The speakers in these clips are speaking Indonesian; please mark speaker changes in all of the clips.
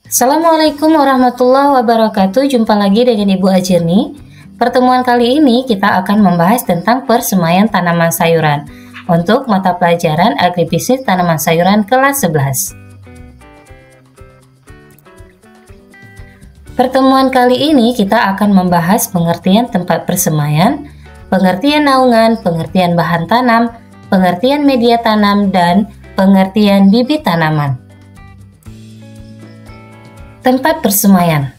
Speaker 1: Assalamualaikum warahmatullahi wabarakatuh. Jumpa lagi dengan Ibu Ajirni. Pertemuan kali ini kita akan membahas tentang persemaian tanaman sayuran untuk mata pelajaran Agribisnis Tanaman Sayuran kelas 11. Pertemuan kali ini kita akan membahas pengertian tempat persemaian, pengertian naungan, pengertian bahan tanam, pengertian media tanam, dan pengertian bibit tanaman. Tempat persemaian.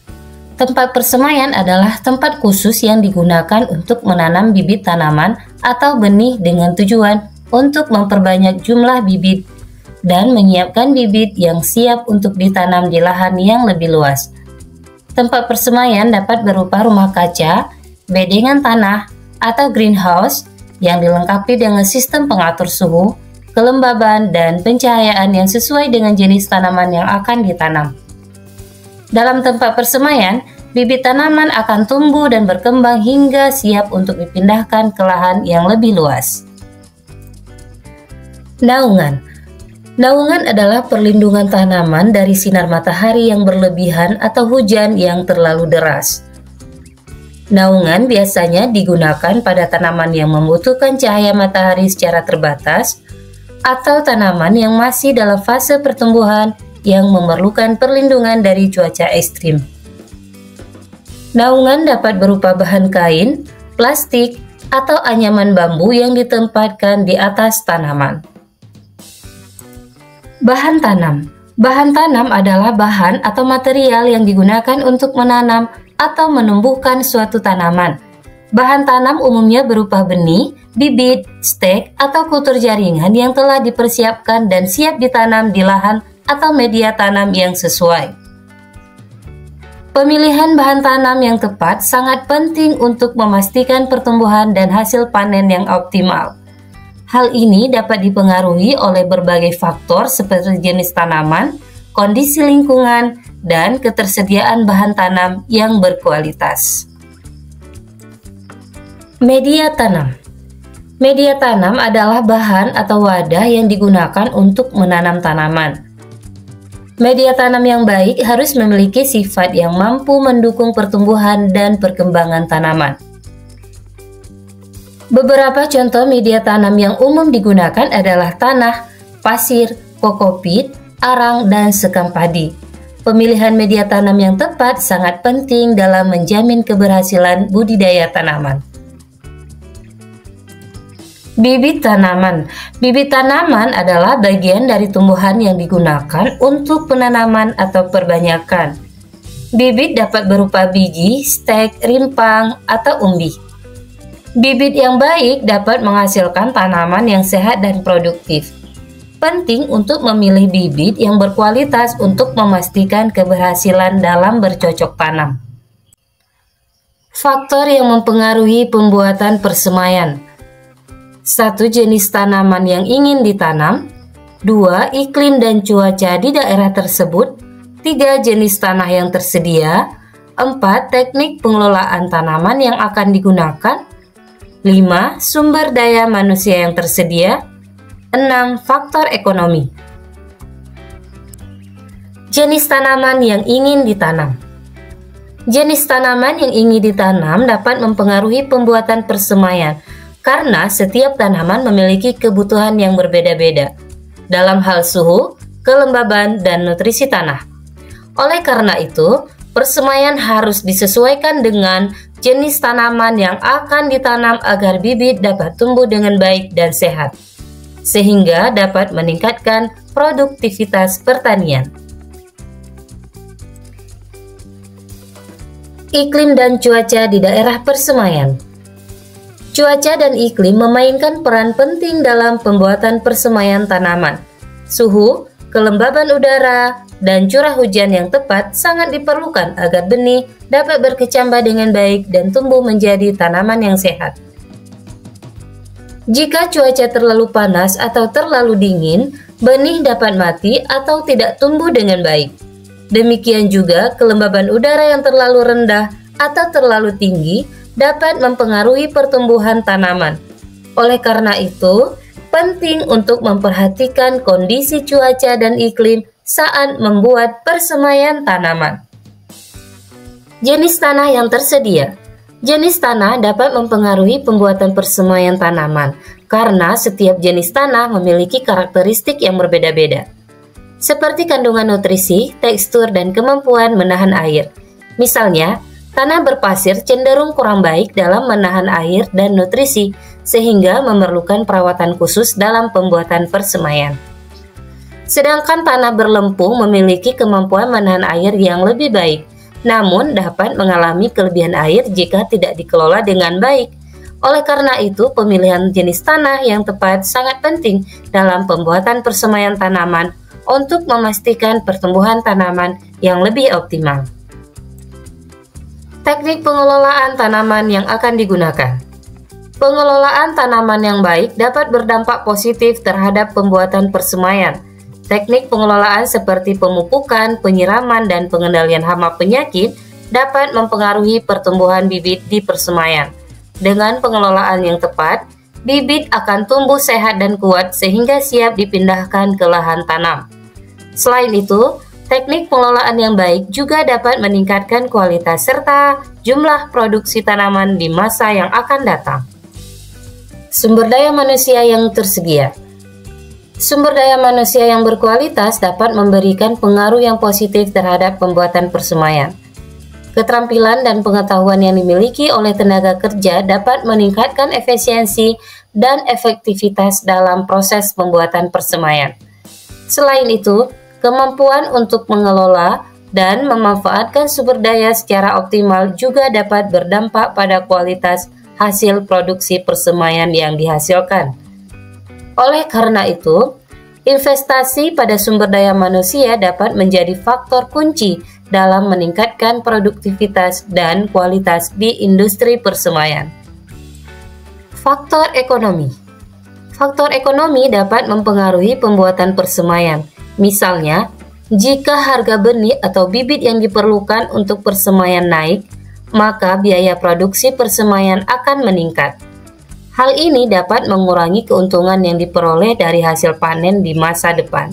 Speaker 1: Tempat persemaian adalah tempat khusus yang digunakan untuk menanam bibit tanaman atau benih dengan tujuan untuk memperbanyak jumlah bibit dan menyiapkan bibit yang siap untuk ditanam di lahan yang lebih luas. Tempat persemaian dapat berupa rumah kaca, bedengan tanah, atau greenhouse yang dilengkapi dengan sistem pengatur suhu, kelembaban, dan pencahayaan yang sesuai dengan jenis tanaman yang akan ditanam. Dalam tempat persemaian, bibit tanaman akan tumbuh dan berkembang hingga siap untuk dipindahkan ke lahan yang lebih luas. Naungan. Naungan adalah perlindungan tanaman dari sinar matahari yang berlebihan atau hujan yang terlalu deras. Naungan biasanya digunakan pada tanaman yang membutuhkan cahaya matahari secara terbatas atau tanaman yang masih dalam fase pertumbuhan yang memerlukan perlindungan dari cuaca ekstrim. Naungan dapat berupa bahan kain, plastik, atau anyaman bambu yang ditempatkan di atas tanaman. Bahan tanam. Bahan tanam adalah bahan atau material yang digunakan untuk menanam atau menumbuhkan suatu tanaman. Bahan tanam umumnya berupa benih, bibit, stek, atau kultur jaringan yang telah dipersiapkan dan siap ditanam di lahan atau media tanam yang sesuai. Pemilihan bahan tanam yang tepat sangat penting untuk memastikan pertumbuhan dan hasil panen yang optimal. Hal ini dapat dipengaruhi oleh berbagai faktor seperti jenis tanaman, kondisi lingkungan, dan ketersediaan bahan tanam yang berkualitas. Media tanam. Media tanam adalah bahan atau wadah yang digunakan untuk menanam tanaman. Media tanam yang baik harus memiliki sifat yang mampu mendukung pertumbuhan dan perkembangan tanaman. Beberapa contoh media tanam yang umum digunakan adalah tanah, pasir, kokopit, arang, dan sekam padi. Pemilihan media tanam yang tepat sangat penting dalam menjamin keberhasilan budidaya tanaman. Bibit tanaman. Bibit tanaman adalah bagian dari tumbuhan yang digunakan untuk penanaman atau perbanyakan. Bibit dapat berupa biji, stek, rimpang, atau umbi. Bibit yang baik dapat menghasilkan tanaman yang sehat dan produktif. Penting untuk memilih bibit yang berkualitas untuk memastikan keberhasilan dalam bercocok tanam. Faktor yang mempengaruhi pembuatan persemaian. 1. Jenis tanaman yang ingin ditanam. 2. Iklim dan cuaca di daerah tersebut. 3. Jenis tanah yang tersedia. 4. Teknik pengelolaan tanaman yang akan digunakan. 5. Sumber daya manusia yang tersedia. 6. Faktor ekonomi. Jenis tanaman yang ingin ditanam. Jenis tanaman yang ingin ditanam dapat mempengaruhi pembuatan persemaian, karena setiap tanaman memiliki kebutuhan yang berbeda-beda dalam hal suhu, kelembaban, dan nutrisi tanah. Oleh karena itu, persemaian harus disesuaikan dengan jenis tanaman yang akan ditanam agar bibit dapat tumbuh dengan baik dan sehat, sehingga dapat meningkatkan produktivitas pertanian. Iklim dan cuaca di daerah persemaian. Cuaca dan iklim memainkan peran penting dalam pembuatan persemaian tanaman. Suhu, kelembaban udara, dan curah hujan yang tepat sangat diperlukan agar benih dapat berkecambah dengan baik dan tumbuh menjadi tanaman yang sehat. Jika cuaca terlalu panas atau terlalu dingin, benih dapat mati atau tidak tumbuh dengan baik. Demikian juga kelembaban udara yang terlalu rendah atau terlalu tinggi dapat mempengaruhi pertumbuhan tanaman. Oleh karena itu, penting untuk memperhatikan kondisi cuaca dan iklim saat membuat persemaian tanaman. Jenis tanah yang tersedia. Jenis tanah dapat mempengaruhi pembuatan persemaian tanaman karena setiap jenis tanah memiliki karakteristik yang berbeda-beda, seperti kandungan nutrisi, tekstur, dan kemampuan menahan air. Misalnya, tanah berpasir cenderung kurang baik dalam menahan air dan nutrisi, sehingga memerlukan perawatan khusus dalam pembuatan persemaian. Sedangkan tanah berlempung memiliki kemampuan menahan air yang lebih baik, namun dapat mengalami kelebihan air jika tidak dikelola dengan baik. Oleh karena itu, pemilihan jenis tanah yang tepat sangat penting dalam pembuatan persemaian tanaman untuk memastikan pertumbuhan tanaman yang lebih optimal. Teknik pengelolaan tanaman yang akan digunakan. Pengelolaan tanaman yang baik dapat berdampak positif terhadap pembuatan persemaian. Teknik pengelolaan seperti pemupukan, penyiraman, dan pengendalian hama penyakit dapat mempengaruhi pertumbuhan bibit di persemaian. Dengan pengelolaan yang tepat, bibit akan tumbuh sehat dan kuat sehingga siap dipindahkan ke lahan tanam. Selain itu, teknik pengelolaan yang baik juga dapat meningkatkan kualitas serta jumlah produksi tanaman di masa yang akan datang. Sumber daya manusia yang tersedia. Sumber daya manusia yang berkualitas dapat memberikan pengaruh yang positif terhadap pembuatan persemaian. Keterampilan dan pengetahuan yang dimiliki oleh tenaga kerja dapat meningkatkan efisiensi dan efektivitas dalam proses pembuatan persemaian. Selain itu, kemampuan untuk mengelola dan memanfaatkan sumber daya secara optimal juga dapat berdampak pada kualitas hasil produksi persemaian yang dihasilkan. Oleh karena itu, investasi pada sumber daya manusia dapat menjadi faktor kunci dalam meningkatkan produktivitas dan kualitas di industri persemaian. Faktor ekonomi. Faktor ekonomi dapat mempengaruhi pembuatan persemaian. Misalnya, jika harga benih atau bibit yang diperlukan untuk persemaian naik, maka biaya produksi persemaian akan meningkat. Hal ini dapat mengurangi keuntungan yang diperoleh dari hasil panen di masa depan.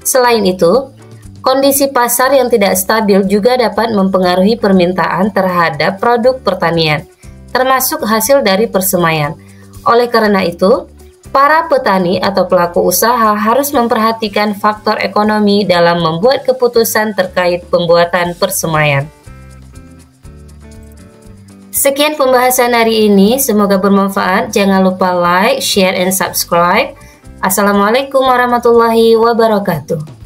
Speaker 1: Selain itu, kondisi pasar yang tidak stabil juga dapat mempengaruhi permintaan terhadap produk pertanian, termasuk hasil dari persemaian. Oleh karena itu, para petani atau pelaku usaha harus memperhatikan faktor ekonomi dalam membuat keputusan terkait pembuatan persemaian. Sekian pembahasan hari ini, semoga bermanfaat. Jangan lupa like, share, and subscribe. Assalamualaikum warahmatullahi wabarakatuh.